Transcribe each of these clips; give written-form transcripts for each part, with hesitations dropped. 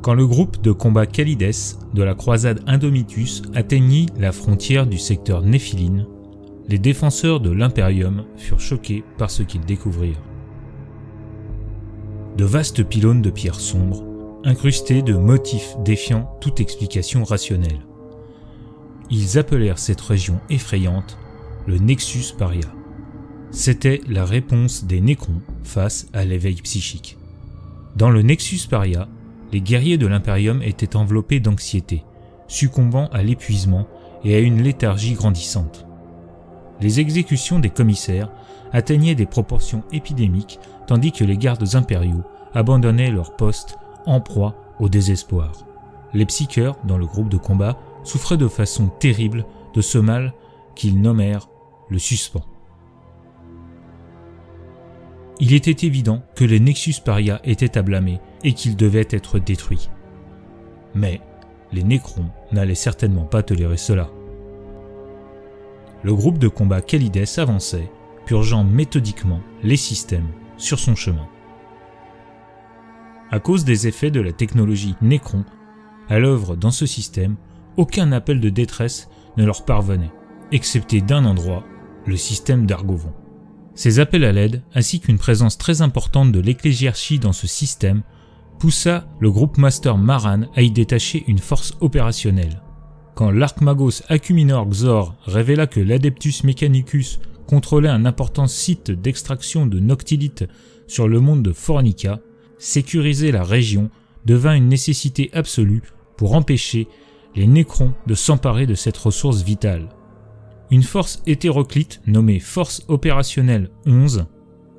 Quand le groupe de combat Khalides de la croisade Indomitus atteignit la frontière du secteur Néphiline, les défenseurs de l'Imperium furent choqués par ce qu'ils découvrirent. De vastes pylônes de pierre sombre, incrustés de motifs défiant toute explication rationnelle. Ils appelèrent cette région effrayante le Nexus Paria. C'était la réponse des Nécrons face à l'éveil psychique. Dans le Nexus Paria, les guerriers de l'Imperium étaient enveloppés d'anxiété, succombant à l'épuisement et à une léthargie grandissante. Les exécutions des commissaires atteignaient des proportions épidémiques tandis que les gardes impériaux abandonnaient leur poste en proie au désespoir. Les psycheurs, dans le groupe de combat, souffraient de façon terrible de ce mal qu'ils nommèrent le suspens. Il était évident que le Nexus Paria était à blâmer et qu'il devait être détruit. Mais les Nécrons n'allaient certainement pas tolérer cela. Le groupe de combat Khalides avançait, purgeant méthodiquement les systèmes sur son chemin. À cause des effets de la technologie Nécron à l'œuvre dans ce système, aucun appel de détresse ne leur parvenait, excepté d'un endroit, le système d'Argovon. Ces appels à l'aide, ainsi qu'une présence très importante de l'ecclésiarchie dans ce système, poussa le groupe Master Maran à y détacher une force opérationnelle. Quand l'Archmagos Acuminor Xor révéla que l'Adeptus Mechanicus contrôlait un important site d'extraction de noctilite sur le monde de Fornica, sécuriser la région devint une nécessité absolue pour empêcher les Nécrons de s'emparer de cette ressource vitale. Une force hétéroclite nommée Force Opérationnelle 11,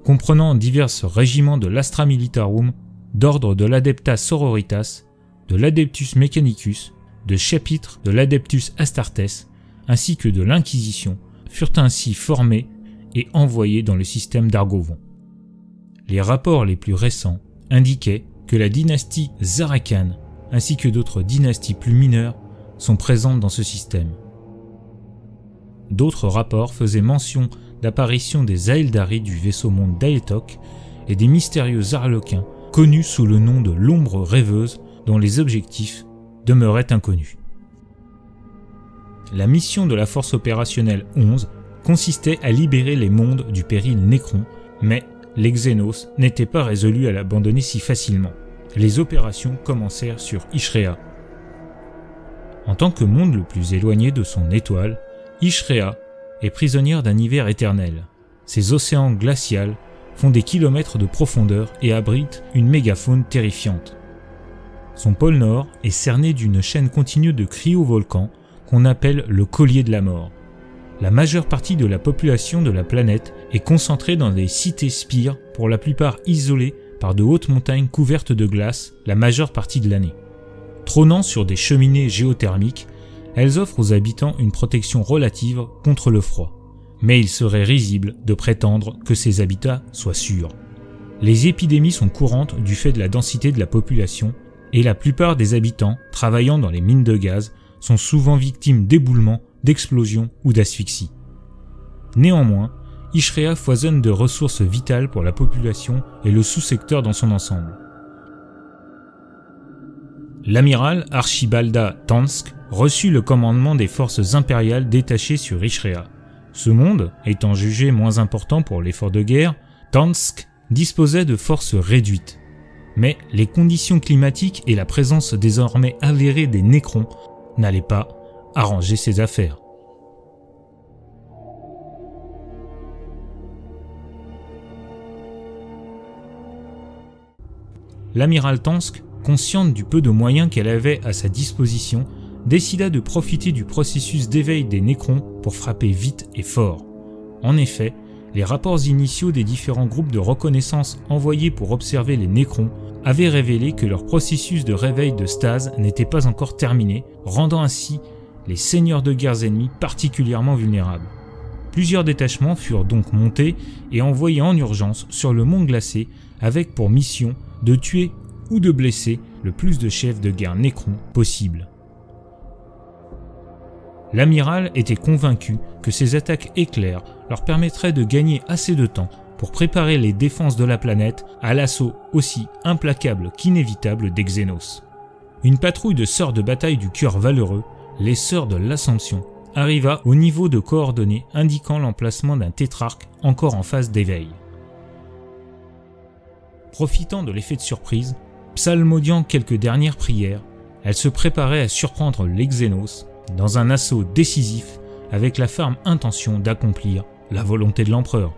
comprenant divers régiments de l'Astra Militarum, d'ordre de l'Adepta Sororitas, de l'Adeptus Mechanicus, de chapitres de l'Adeptus Astartes, ainsi que de l'Inquisition, furent ainsi formés et envoyés dans le système d'Argovon. Les rapports les plus récents indiquaient que la dynastie Zarakan, ainsi que d'autres dynasties plus mineures, sont présentes dans ce système. D'autres rapports faisaient mention d'apparition des Aeldari du vaisseau-monde d'Aetok et des mystérieux Arlequins connus sous le nom de l'ombre rêveuse dont les objectifs demeuraient inconnus. La mission de la force opérationnelle 11 consistait à libérer les mondes du péril Nécron, mais les Xénos n'étaient pas résolus à l'abandonner si facilement. Les opérations commencèrent sur Ishrea. En tant que monde le plus éloigné de son étoile, Ishrea est prisonnière d'un hiver éternel. Ses océans glacials font des kilomètres de profondeur et abritent une mégafaune terrifiante. Son pôle nord est cerné d'une chaîne continue de cryovolcans qu'on appelle le collier de la mort. La majeure partie de la population de la planète est concentrée dans des cités-spires, pour la plupart isolées par de hautes montagnes couvertes de glace la majeure partie de l'année. Trônant sur des cheminées géothermiques, elles offrent aux habitants une protection relative contre le froid. Mais il serait risible de prétendre que ces habitats soient sûrs. Les épidémies sont courantes du fait de la densité de la population et la plupart des habitants travaillant dans les mines de gaz sont souvent victimes d'éboulements, d'explosions ou d'asphyxie. Néanmoins, Ishrea foisonne de ressources vitales pour la population et le sous-secteur dans son ensemble. L'amiral Archibalda Tansk reçut le commandement des forces impériales détachées sur Ishrea. Ce monde étant jugé moins important pour l'effort de guerre, Tansk disposait de forces réduites. Mais les conditions climatiques et la présence désormais avérée des Nécrons n'allaient pas arranger ses affaires. L'amiral Tansk, consciente du peu de moyens qu'elle avait à sa disposition, décida de profiter du processus d'éveil des Nécrons pour frapper vite et fort. En effet, les rapports initiaux des différents groupes de reconnaissance envoyés pour observer les Nécrons avaient révélé que leur processus de réveil de stase n'était pas encore terminé, rendant ainsi les seigneurs de guerre ennemis particulièrement vulnérables. Plusieurs détachements furent donc montés et envoyés en urgence sur le mont glacé avec pour mission de tuer ou de blesser le plus de chefs de guerre Nécrons possible. L'amiral était convaincu que ces attaques éclairs leur permettraient de gagner assez de temps pour préparer les défenses de la planète à l'assaut aussi implacable qu'inévitable des Xénos. une patrouille de sœurs de bataille du cœur valeureux, les sœurs de l'Assomption, arriva au niveau de coordonnées indiquant l'emplacement d'un tétrarque encore en phase d'éveil. Profitant de l'effet de surprise, psalmodiant quelques dernières prières, elle se préparait à surprendre les Xénos dans un assaut décisif avec la ferme intention d'accomplir la volonté de l'empereur.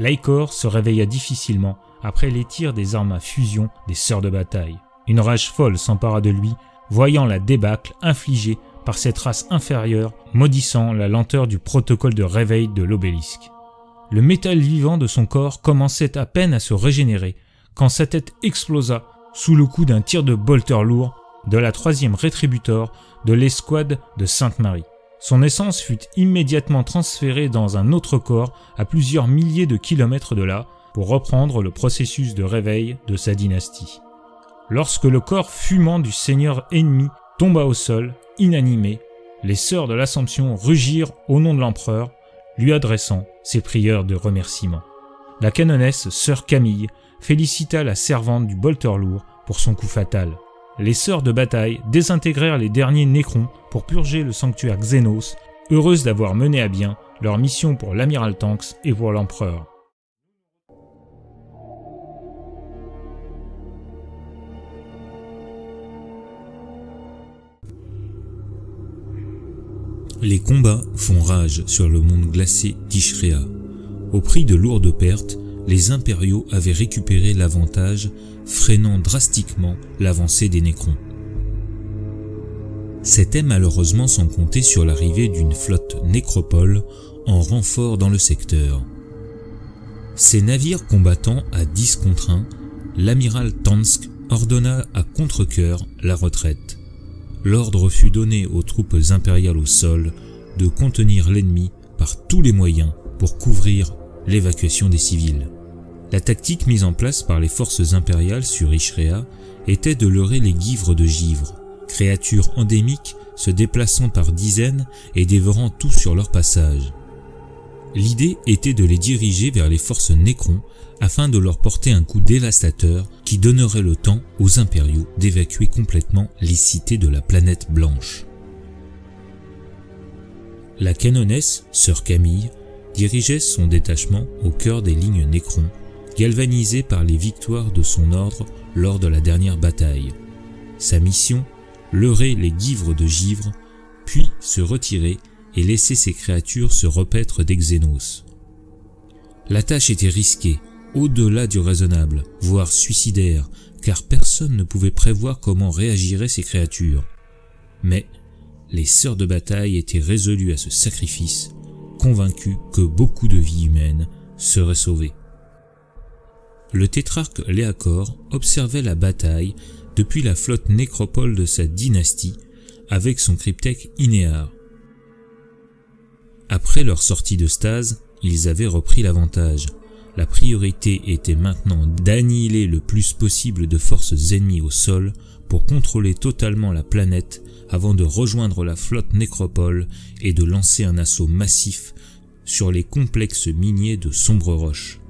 L'Aicor se réveilla difficilement après les tirs des armes à fusion des sœurs de bataille. Une rage folle s'empara de lui, voyant la débâcle infligée par cette race inférieure, maudissant la lenteur du protocole de réveil de l'obélisque. Le métal vivant de son corps commençait à peine à se régénérer quand sa tête explosa sous le coup d'un tir de bolter lourd de la 3e rétributor de l'escouade de Sainte-Marie. Son essence fut immédiatement transférée dans un autre corps à plusieurs milliers de kilomètres de là pour reprendre le processus de réveil de sa dynastie. Lorsque le corps fumant du seigneur ennemi tomba au sol, inanimé, les sœurs de l'Assomption rugirent au nom de l'empereur, lui adressant ses prières de remerciement. La canonesse sœur Camille félicita la servante du bolter lourd pour son coup fatal. Les sœurs de bataille désintégrèrent les derniers nécrons pour purger le sanctuaire Xénos, heureuses d'avoir mené à bien leur mission pour l'amiral Tanks et pour l'empereur. Les combats font rage sur le monde glacé d'Ishrea. Au prix de lourdes pertes, les impériaux avaient récupéré l'avantage, freinant drastiquement l'avancée des Nécrons. C'était malheureusement sans compter sur l'arrivée d'une flotte nécropole en renfort dans le secteur. Ces navires combattant à 10 contre 1, l'amiral Tansk ordonna à contre-cœur la retraite. L'ordre fut donné aux troupes impériales au sol de contenir l'ennemi par tous les moyens pour couvrir l'évacuation des civils. La tactique mise en place par les forces impériales sur Ishrea était de leurrer les guivres de givre, créatures endémiques se déplaçant par dizaines et dévorant tout sur leur passage. L'idée était de les diriger vers les forces Nécrons afin de leur porter un coup dévastateur qui donnerait le temps aux impériaux d'évacuer complètement les cités de la planète blanche. La canonesse, sœur Camille, dirigeait son détachement au cœur des lignes Nécrons, galvanisée par les victoires de son ordre lors de la dernière bataille. Sa mission, leurrer les guivres de givre, puis se retirer et laisser ces créatures se repaître des Xénos. La tâche était risquée, au-delà du raisonnable, voire suicidaire, car personne ne pouvait prévoir comment réagiraient ces créatures. Mais les sœurs de bataille étaient résolues à ce sacrifice, convaincues que beaucoup de vies humaines seraient sauvées. Le tétrarque Léacor observait la bataille depuis la flotte nécropole de sa dynastie avec son cryptèque Inéar. Après leur sortie de stase, ils avaient repris l'avantage. La priorité était maintenant d'annihiler le plus possible de forces ennemies au sol pour contrôler totalement la planète avant de rejoindre la flotte nécropole et de lancer un assaut massif sur les complexes miniers de Sombre Roche.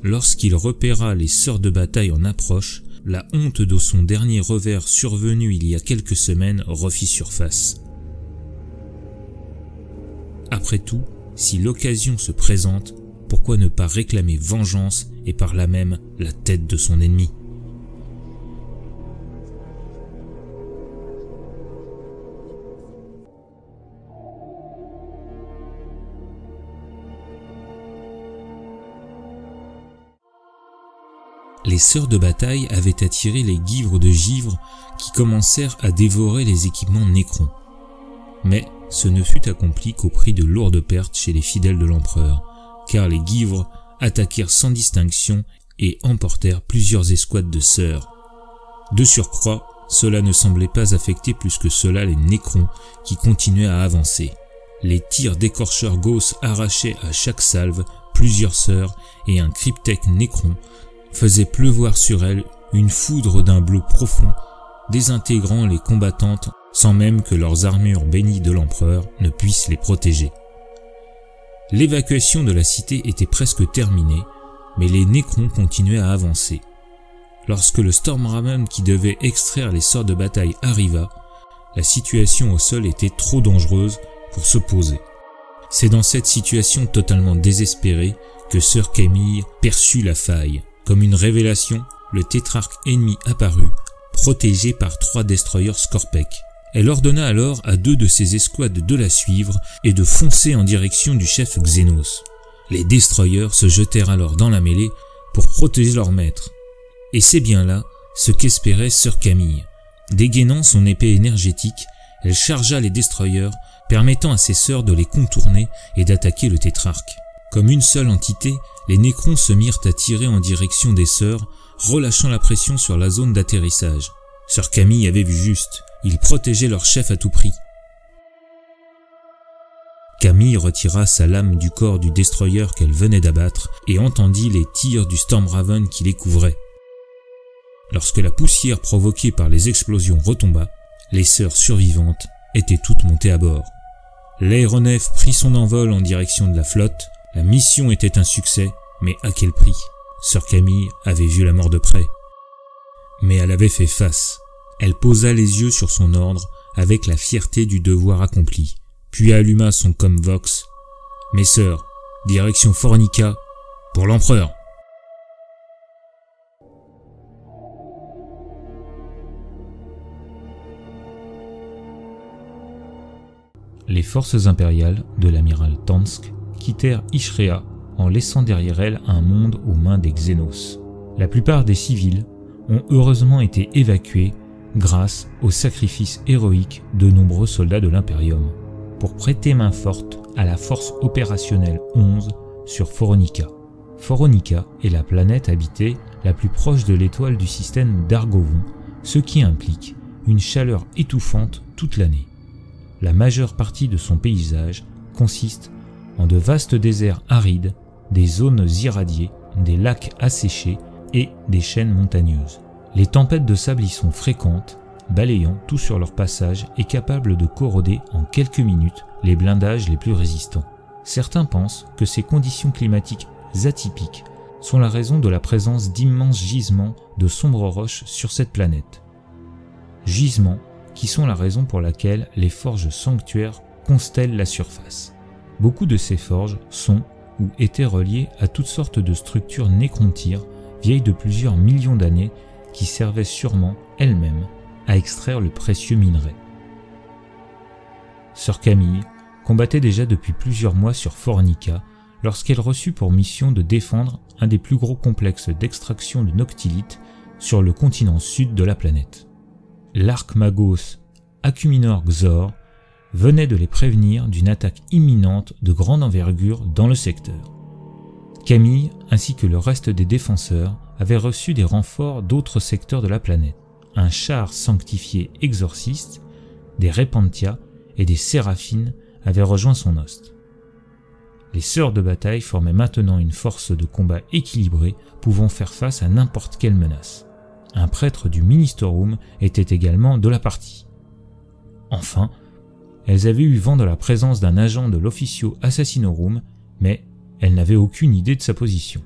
Lorsqu'il repéra les sœurs de bataille en approche, la honte de son dernier revers survenu il y a quelques semaines refit surface. Après tout, si l'occasion se présente, pourquoi ne pas réclamer vengeance et par là même la tête de son ennemi? Les sœurs de bataille avaient attiré les guivres de givre qui commencèrent à dévorer les équipements Nécrons. Mais ce ne fut accompli qu'au prix de lourdes pertes chez les fidèles de l'empereur, car les guivres attaquèrent sans distinction et emportèrent plusieurs escouades de sœurs. De surcroît, cela ne semblait pas affecter plus que cela les Nécrons qui continuaient à avancer. Les tirs d'écorcheurs Gauss arrachaient à chaque salve plusieurs sœurs et un cryptèque Nécron faisait pleuvoir sur elles une foudre d'un bleu profond, désintégrant les combattantes sans même que leurs armures bénies de l'empereur ne puissent les protéger. L'évacuation de la cité était presque terminée, mais les Nécrons continuaient à avancer. Lorsque le Stormraven qui devait extraire les sorts de bataille arriva, la situation au sol était trop dangereuse pour se poser. C'est dans cette situation totalement désespérée que Sir Camille perçut la faille. Comme une révélation, le tétrarque ennemi apparut, protégé par 3 destroyers Skorpekh. Elle ordonna alors à 2 de ses escouades de la suivre et de foncer en direction du chef Xénos. Les destroyers se jetèrent alors dans la mêlée pour protéger leur maître. Et c'est bien là ce qu'espérait Sir Camille. Dégainant son épée énergétique, elle chargea les destroyers, permettant à ses sœurs de les contourner et d'attaquer le tétrarque. Comme une seule entité, les Nécrons se mirent à tirer en direction des sœurs, relâchant la pression sur la zone d'atterrissage. Sir Camille avait vu juste, ils protégeaient leur chef à tout prix. Camille retira sa lame du corps du destroyer qu'elle venait d'abattre et entendit les tirs du Stormraven qui les couvrait. Lorsque la poussière provoquée par les explosions retomba, les sœurs survivantes étaient toutes montées à bord. L'aéronef prit son envol en direction de la flotte. La mission était un succès, mais à quel prix? Sœur Camille avait vu la mort de près. Mais elle avait fait face. Elle posa les yeux sur son ordre avec la fierté du devoir accompli, puis alluma son comvox. « Mes sœurs, direction Fornica, pour l'empereur !» Les forces impériales de l'amiral Tansk quittèrent Ishrea en laissant derrière elles un monde aux mains des Xénos. La plupart des civils ont heureusement été évacués grâce au sacrifice héroïque de nombreux soldats de l'Imperium pour prêter main forte à la force opérationnelle 11 sur Foronica. Foronica est la planète habitée la plus proche de l'étoile du système d'Argovon, ce qui implique une chaleur étouffante toute l'année. La majeure partie de son paysage consiste en de vastes déserts arides, des zones irradiées, des lacs asséchés et des chaînes montagneuses. Les tempêtes de sable y sont fréquentes, balayant tout sur leur passage et capables de corroder en quelques minutes les blindages les plus résistants. Certains pensent que ces conditions climatiques atypiques sont la raison de la présence d'immenses gisements de sombres roches sur cette planète. Gisements qui sont la raison pour laquelle les forges sanctuaires constellent la surface. Beaucoup de ces forges sont ou étaient reliées à toutes sortes de structures nécrontyres vieilles de plusieurs millions d'années qui servaient sûrement elles-mêmes à extraire le précieux minerai. Sœur Camille combattait déjà depuis plusieurs mois sur Fornica lorsqu'elle reçut pour mission de défendre un des plus gros complexes d'extraction de noctilite sur le continent sud de la planète. L'Archmagos Acuminor Xor venait de les prévenir d'une attaque imminente de grande envergure dans le secteur. Camille ainsi que le reste des défenseurs avaient reçu des renforts d'autres secteurs de la planète, un char sanctifié exorciste, des Repentia et des Séraphines avaient rejoint son host. Les sœurs de bataille formaient maintenant une force de combat équilibrée pouvant faire face à n'importe quelle menace. Un prêtre du Ministerum était également de la partie. Enfin, elles avaient eu vent de la présence d'un agent de l'Officio Assassinorum, mais elles n'avaient aucune idée de sa position.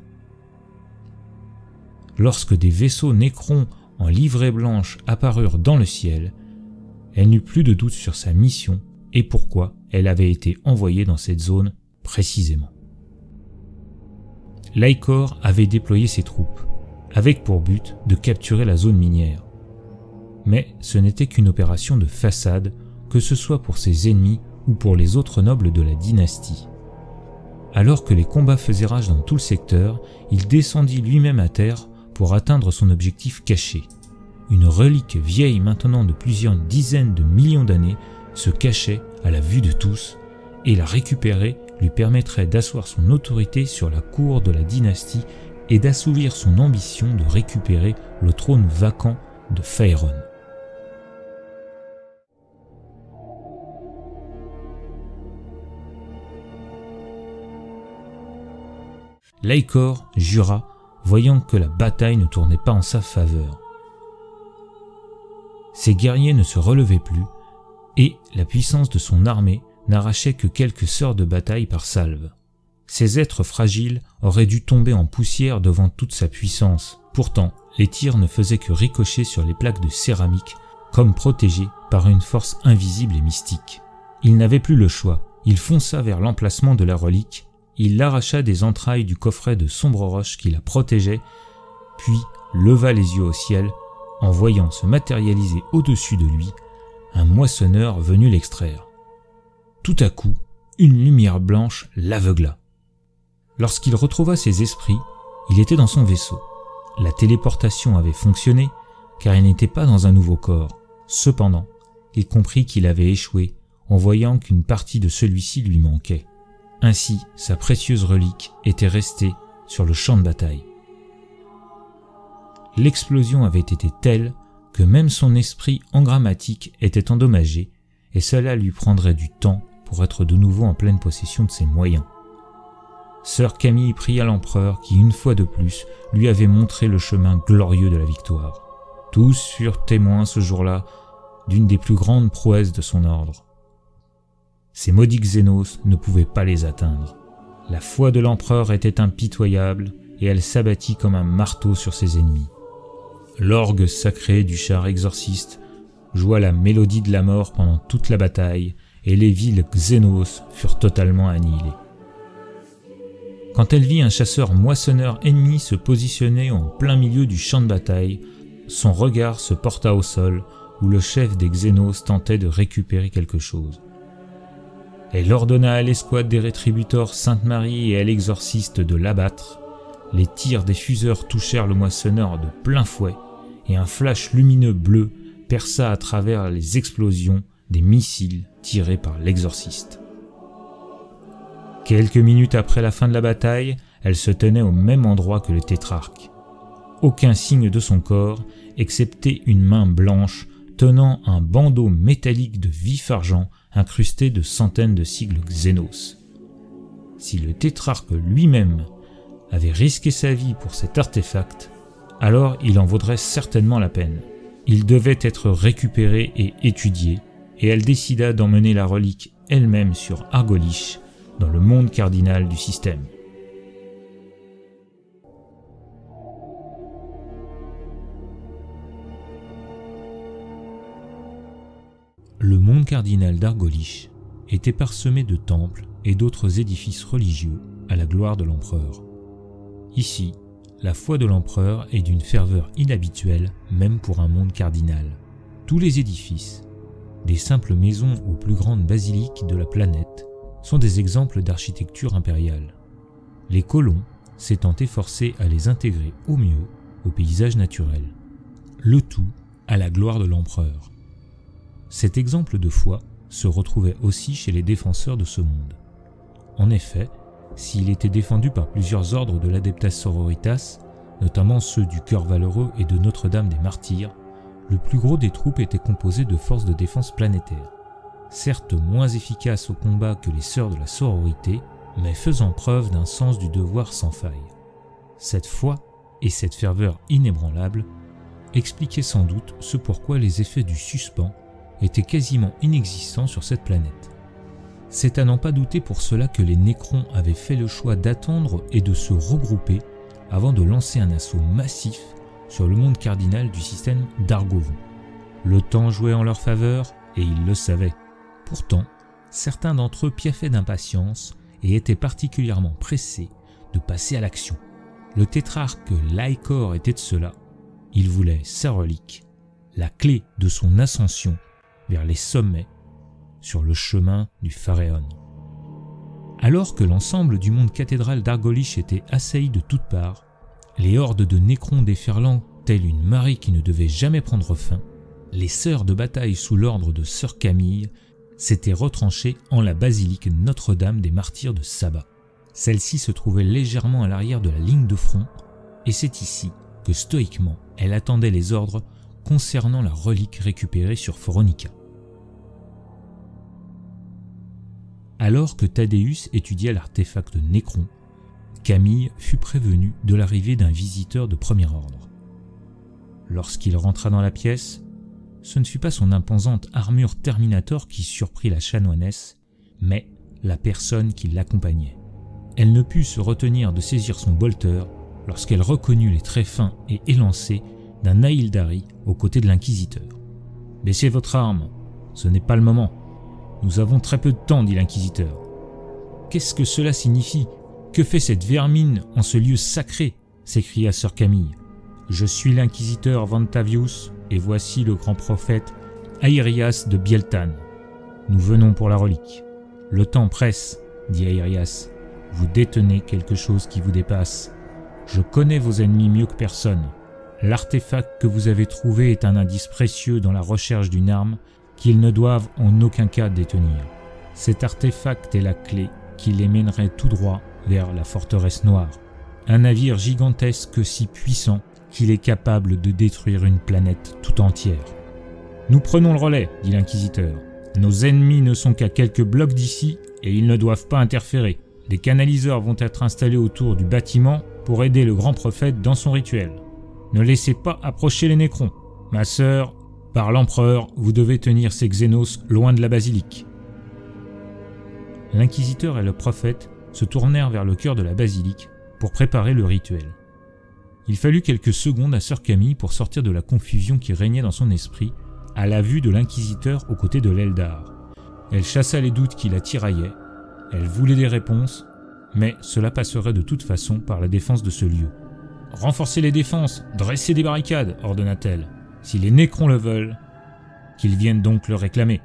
Lorsque des vaisseaux Nécrons en livrée blanche apparurent dans le ciel, elle n'eut plus de doute sur sa mission et pourquoi elle avait été envoyée dans cette zone précisément. L'Aikor avait déployé ses troupes, avec pour but de capturer la zone minière. Mais ce n'était qu'une opération de façade, que ce soit pour ses ennemis ou pour les autres nobles de la dynastie. Alors que les combats faisaient rage dans tout le secteur, il descendit lui-même à terre pour atteindre son objectif caché. Une relique vieille maintenant de plusieurs dizaines de millions d'années se cachait à la vue de tous, et la récupérer lui permettrait d'asseoir son autorité sur la cour de la dynastie et d'assouvir son ambition de récupérer le trône vacant de Faerûn. L'Aikor jura, voyant que la bataille ne tournait pas en sa faveur. Ses guerriers ne se relevaient plus, et la puissance de son armée n'arrachait que quelques sœurs de bataille par salve. Ces êtres fragiles auraient dû tomber en poussière devant toute sa puissance. Pourtant, les tirs ne faisaient que ricocher sur les plaques de céramique, comme protégés par une force invisible et mystique. Il n'avait plus le choix. Il fonça vers l'emplacement de la relique. Il l'arracha des entrailles du coffret de sombre roche qui la protégeait, puis leva les yeux au ciel en voyant se matérialiser au-dessus de lui un moissonneur venu l'extraire. Tout à coup, une lumière blanche l'aveugla. Lorsqu'il retrouva ses esprits, il était dans son vaisseau. La téléportation avait fonctionné, car il n'était pas dans un nouveau corps. Cependant, il comprit qu'il avait échoué en voyant qu'une partie de celui-ci lui manquait. Ainsi, sa précieuse relique était restée sur le champ de bataille. L'explosion avait été telle que même son esprit engrammatique était endommagé et cela lui prendrait du temps pour être de nouveau en pleine possession de ses moyens. Sœur Camille pria l'empereur qui, une fois de plus, lui avait montré le chemin glorieux de la victoire. Tous furent témoins ce jour-là d'une des plus grandes prouesses de son ordre. Ces maudits Xénos ne pouvaient pas les atteindre. La foi de l'empereur était impitoyable et elle s'abattit comme un marteau sur ses ennemis. L'orgue sacré du char exorciste joua la mélodie de la mort pendant toute la bataille et les villes Xénos furent totalement annihilées. Quand elle vit un chasseur moissonneur ennemi se positionner en plein milieu du champ de bataille, son regard se porta au sol où le chef des Xénos tentait de récupérer quelque chose. Elle ordonna à l'escouade des rétributeurs Sainte-Marie et à l'exorciste de l'abattre. Les tirs des fuseurs touchèrent le moissonneur de plein fouet et un flash lumineux bleu perça à travers les explosions des missiles tirés par l'exorciste. Quelques minutes après la fin de la bataille, elle se tenait au même endroit que le tétrarque. Aucun signe de son corps, excepté une main blanche tenant un bandeau métallique de vif argent incrusté de centaines de sigles Xénos. Si le tétrarque lui-même avait risqué sa vie pour cet artefact, alors il en vaudrait certainement la peine. Il devait être récupéré et étudié, et elle décida d'emmener la relique elle-même sur Argolich, dans le monde cardinal du système. Le monde cardinal d'Argolich était parsemé de temples et d'autres édifices religieux à la gloire de l'empereur. Ici, la foi de l'empereur est d'une ferveur inhabituelle même pour un monde cardinal. Tous les édifices, des simples maisons aux plus grandes basiliques de la planète, sont des exemples d'architecture impériale. Les colons s'étant efforcés à les intégrer au mieux au paysage naturel. Le tout à la gloire de l'empereur. Cet exemple de foi se retrouvait aussi chez les défenseurs de ce monde. En effet, s'il était défendu par plusieurs ordres de l'Adeptas Sororitas, notamment ceux du Cœur Valeureux et de Notre-Dame des Martyrs, le plus gros des troupes était composé de forces de défense planétaires. Certes moins efficaces au combat que les sœurs de la sororité, mais faisant preuve d'un sens du devoir sans faille. Cette foi et cette ferveur inébranlable expliquaient sans doute ce pourquoi les effets du suspens étaient quasiment inexistants sur cette planète. C'est à n'en pas douter pour cela que les Nécrons avaient fait le choix d'attendre et de se regrouper avant de lancer un assaut massif sur le monde cardinal du système d'Argovon. Le temps jouait en leur faveur et ils le savaient. Pourtant, certains d'entre eux piaffaient d'impatience et étaient particulièrement pressés de passer à l'action. Le tétrarque Laïcor était de cela. Il voulait sa relique, la clé de son ascension vers les sommets sur le chemin du Pharaon. Alors que l'ensemble du monde cathédral d'Argolich était assailli de toutes parts, les hordes de Nécrons déferlant telle une marée qui ne devait jamais prendre fin, les sœurs de bataille sous l'ordre de sœur Camille s'étaient retranchées en la basilique Notre-Dame des Martyrs de Saba. Celle-ci se trouvait légèrement à l'arrière de la ligne de front, et c'est ici que stoïquement elle attendait les ordres concernant la relique récupérée sur Phoronica. Alors que Thaddeus étudiait l'artefact Nécron, Camille fut prévenu de l'arrivée d'un visiteur de premier ordre. Lorsqu'il rentra dans la pièce, ce ne fut pas son imposante armure Terminator qui surprit la chanoinesse, mais la personne qui l'accompagnait. Elle ne put se retenir de saisir son bolter lorsqu'elle reconnut les traits fins et élancés d'un Nahildari aux côtés de l'inquisiteur. « Baissez votre arme, ce n'est pas le moment. Nous avons très peu de temps, dit l'inquisiteur. Qu'est-ce que cela signifie? Que fait cette vermine en ce lieu sacré? S'écria sœur Camille. Je suis l'inquisiteur Vantavius et voici le grand prophète Airias de Bieltan. Nous venons pour la relique. Le temps presse, dit Airias. Vous détenez quelque chose qui vous dépasse. Je connais vos ennemis mieux que personne. L'artefact que vous avez trouvé est un indice précieux dans la recherche d'une arme qu'ils ne doivent en aucun cas détenir. Cet artefact est la clé qui les mènerait tout droit vers la forteresse noire. Un navire gigantesque si puissant qu'il est capable de détruire une planète tout entière. Nous prenons le relais, dit l'inquisiteur. Nos ennemis ne sont qu'à quelques blocs d'ici et ils ne doivent pas interférer. Des canaliseurs vont être installés autour du bâtiment pour aider le grand prophète dans son rituel. Ne laissez pas approcher les nécrons. Ma sœur, par l'empereur, vous devez tenir ces Xénos loin de la basilique. L'inquisiteur et le prophète se tournèrent vers le cœur de la basilique pour préparer le rituel. Il fallut quelques secondes à sœur Camille pour sortir de la confusion qui régnait dans son esprit à la vue de l'inquisiteur aux côtés de l'Eldar. Elle chassa les doutes qui la tiraillaient, elle voulait des réponses, mais cela passerait de toute façon par la défense de ce lieu. « Renforcez les défenses, dressez des barricades » ordonna-t-elle. « Si les nécrons le veulent, qu'ils viennent donc le réclamer. »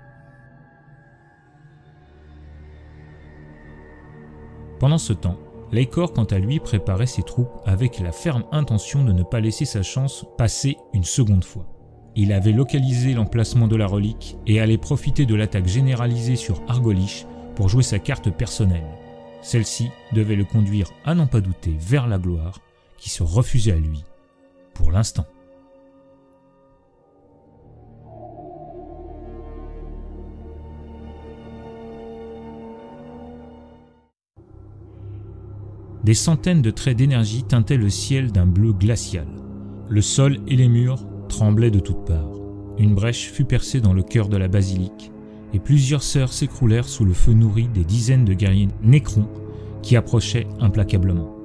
Pendant ce temps, Laicor, quant à lui, préparait ses troupes avec la ferme intention de ne pas laisser sa chance passer une seconde fois. Il avait localisé l'emplacement de la relique et allait profiter de l'attaque généralisée sur Argolich pour jouer sa carte personnelle. Celle-ci devait le conduire à n'en pas douter vers la gloire qui se refusait à lui, pour l'instant. Des centaines de traits d'énergie teintaient le ciel d'un bleu glacial. Le sol et les murs tremblaient de toutes parts. Une brèche fut percée dans le cœur de la basilique, et plusieurs sœurs s'écroulèrent sous le feu nourri des dizaines de guerriers nécrons qui approchaient implacablement.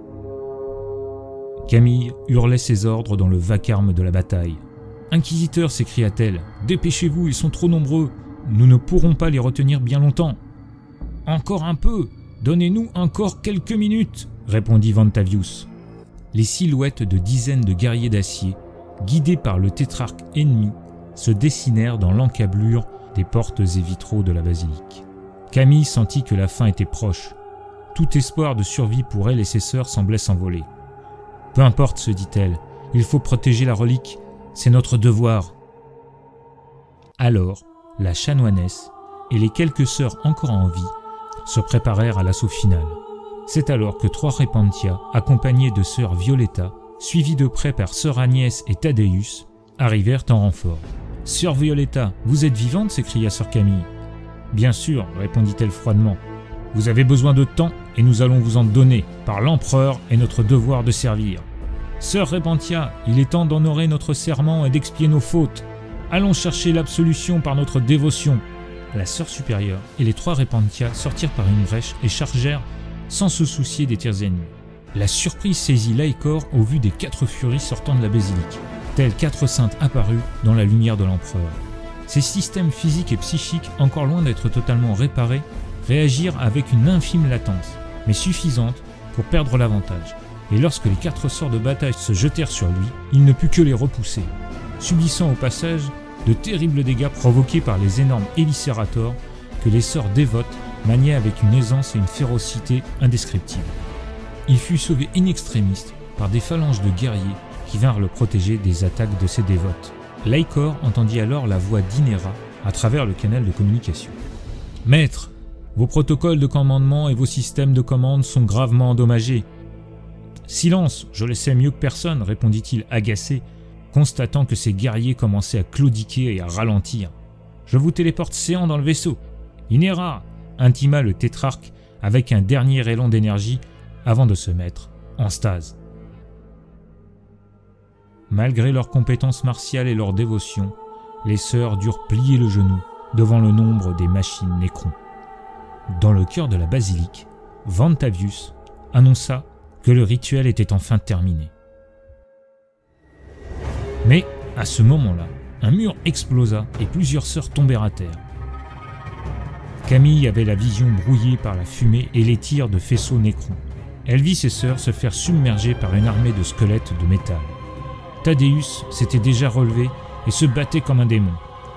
Camille hurlait ses ordres dans le vacarme de la bataille. « Inquisiteur » s'écria-t-elle, « dépêchez-vous, ils sont trop nombreux, nous ne pourrons pas les retenir bien longtemps. »« Encore un peu, donnez-nous encore quelques minutes » répondit Vantavius. Les silhouettes de dizaines de guerriers d'acier, guidés par le tétrarque ennemi, se dessinèrent dans l'encablure des portes et vitraux de la basilique. Camille sentit que la fin était proche. Tout espoir de survie pour elle et ses sœurs semblait s'envoler. « Peu importe, se dit-elle, il faut protéger la relique, c'est notre devoir. » Alors, la chanoinesse et les quelques sœurs encore en vie se préparèrent à l'assaut final. C'est alors que 3 Repentia, accompagnés de sœur Violetta, suivis de près par sœur Agnès et Thaddeus, arrivèrent en renfort. « Sœur Violetta, vous êtes vivante » s'écria sœur Camille. « Bien sûr » répondit-elle froidement. « Vous avez besoin de temps et nous allons vous en donner, par l'empereur et notre devoir de servir. Sœur Repentia, il est temps d'honorer notre serment et d'expier nos fautes. Allons chercher l'absolution par notre dévotion. » La sœur supérieure et les 3 Repentia sortirent par une brèche et chargèrent sans se soucier des tirs ennemis. La surprise saisit Laicor au vu des 4 furies sortant de la basilique, tels 4 saintes apparus dans la lumière de l'empereur. Ces systèmes physiques et psychiques, encore loin d'être totalement réparés, réagirent avec une infime latence, mais suffisante pour perdre l'avantage. Et lorsque les 4 sorts de bataille se jetèrent sur lui, il ne put que les repousser, subissant au passage de terribles dégâts provoqués par les énormes hélicérators que les sorts dévotes maniaient avec une aisance et une férocité indescriptibles. Il fut sauvé in extremis par des phalanges de guerriers qui vinrent le protéger des attaques de ces dévotes. Laicor entendit alors la voix d'Inera à travers le canal de communication. « Maître, vos protocoles de commandement et vos systèmes de commande sont gravement endommagés. »« Silence, je le sais mieux que personne » répondit-il agacé, constatant que ses guerriers commençaient à claudiquer et à ralentir. « Je vous téléporte séant dans le vaisseau. »« Inera » intima le tétrarque avec un dernier élan d'énergie avant de se mettre en stase. Malgré leurs compétences martiales et leur dévotion, les sœurs durent plier le genou devant le nombre des machines Nécron. Dans le cœur de la basilique, Ventavius annonça que le rituel était enfin terminé. Mais, à ce moment-là, un mur explosa et plusieurs sœurs tombèrent à terre. Camille avait la vision brouillée par la fumée et les tirs de faisceaux Nécron. Elle vit ses sœurs se faire submerger par une armée de squelettes de métal. Thaddeus s'était déjà relevé et se battait comme un démon,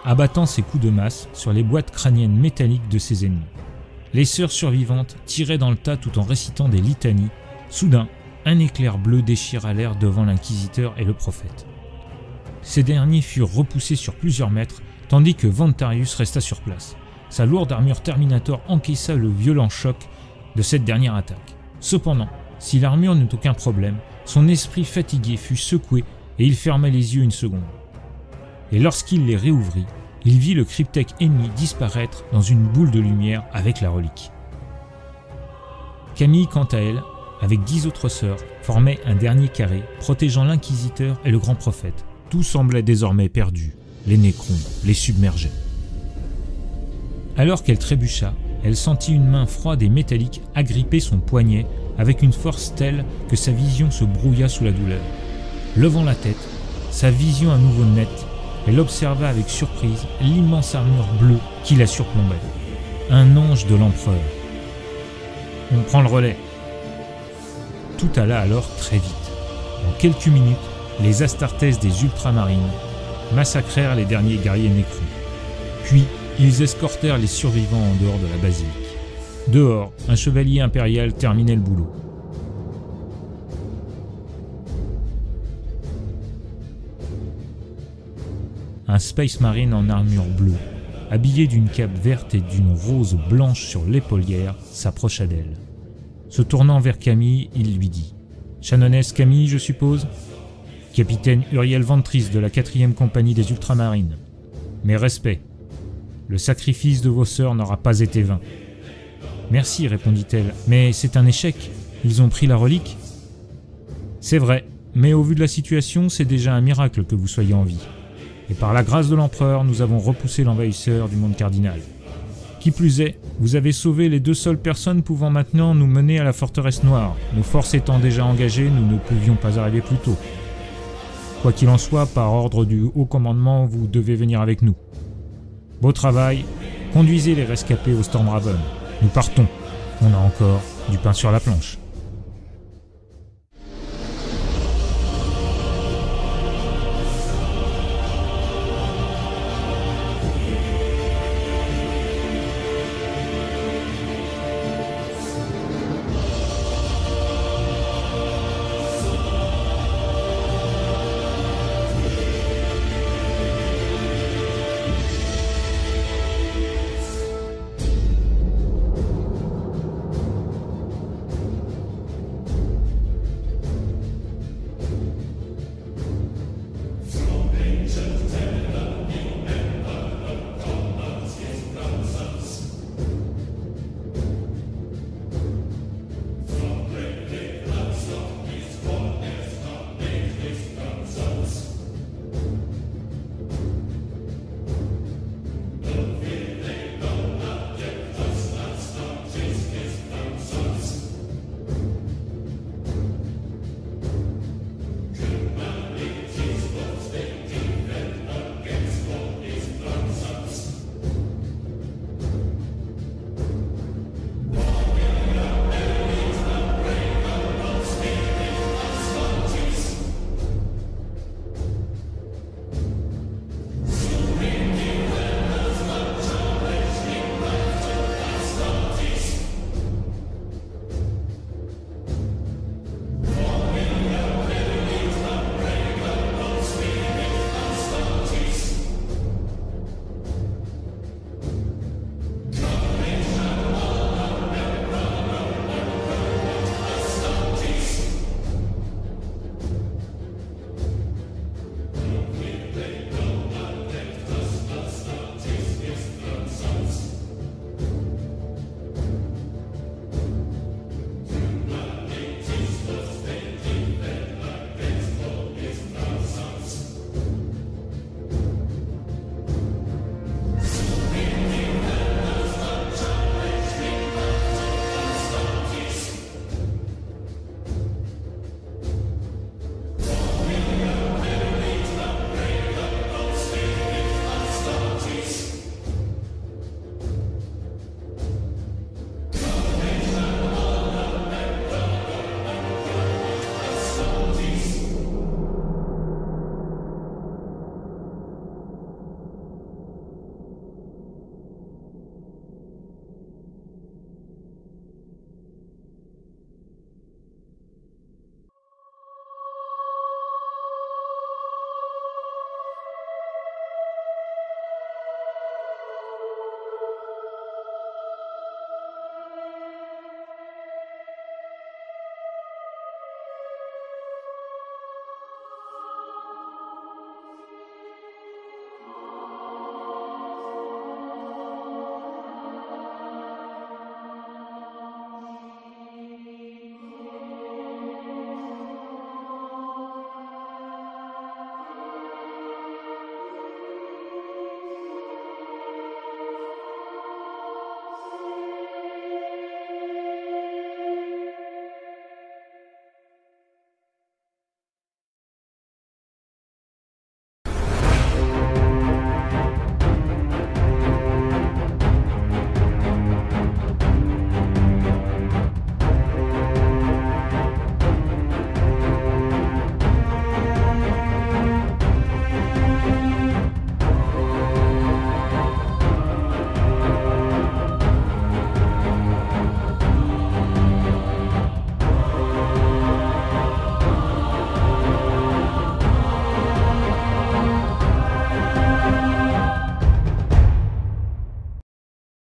abattant ses coups de masse sur les boîtes crâniennes métalliques de ses ennemis. Les sœurs survivantes tiraient dans le tas tout en récitant des litanies. Soudain, un éclair bleu déchira l'air devant l'inquisiteur et le prophète. Ces derniers furent repoussés sur plusieurs mètres, tandis que Ventarius resta sur place. Sa lourde armure Terminator encaissa le violent choc de cette dernière attaque. Cependant, si l'armure n'eut aucun problème, son esprit fatigué fut secoué et il ferma les yeux une seconde. Et lorsqu'il les réouvrit, il vit le cryptech ennemi disparaître dans une boule de lumière avec la relique. Camille, quant à elle, avec 10 autres sœurs, formait un dernier carré protégeant l'inquisiteur et le grand prophète. Tout semblait désormais perdu, les Nécrons les submergeaient. Alors qu'elle trébucha, elle sentit une main froide et métallique agripper son poignet avec une force telle que sa vision se brouilla sous la douleur. Levant la tête, sa vision à nouveau nette, elle observa avec surprise l'immense armure bleue qui la surplombait. Un ange de l'empereur. « On prend le relais !» Tout alla alors très vite. En quelques minutes, les Astartes des Ultramarines massacrèrent les derniers guerriers Nécrons. Puis, ils escortèrent les survivants en dehors de la basilique. Dehors, un chevalier impérial terminait le boulot. Un Space Marine en armure bleue, habillé d'une cape verte et d'une rose blanche sur l'épaullière, s'approcha d'elle. Se tournant vers Camille, il lui dit « Chanonesse Camille, je suppose ? Capitaine Uriel Ventris de la 4e compagnie des Ultramarines. Mes respects. Le sacrifice de vos sœurs n'aura pas été vain. » « Merci, répondit-elle, mais c'est un échec. Ils ont pris la relique. » « C'est vrai, mais au vu de la situation, c'est déjà un miracle que vous soyez en vie. Et par la grâce de l'empereur, nous avons repoussé l'envahisseur du monde cardinal. Qui plus est, vous avez sauvé les 2 seules personnes pouvant maintenant nous mener à la forteresse noire. Nos forces étant déjà engagées, nous ne pouvions pas arriver plus tôt. Quoi qu'il en soit, par ordre du haut commandement, vous devez venir avec nous. Beau travail, conduisez les rescapés au Stormraven. Nous partons, on a encore du pain sur la planche.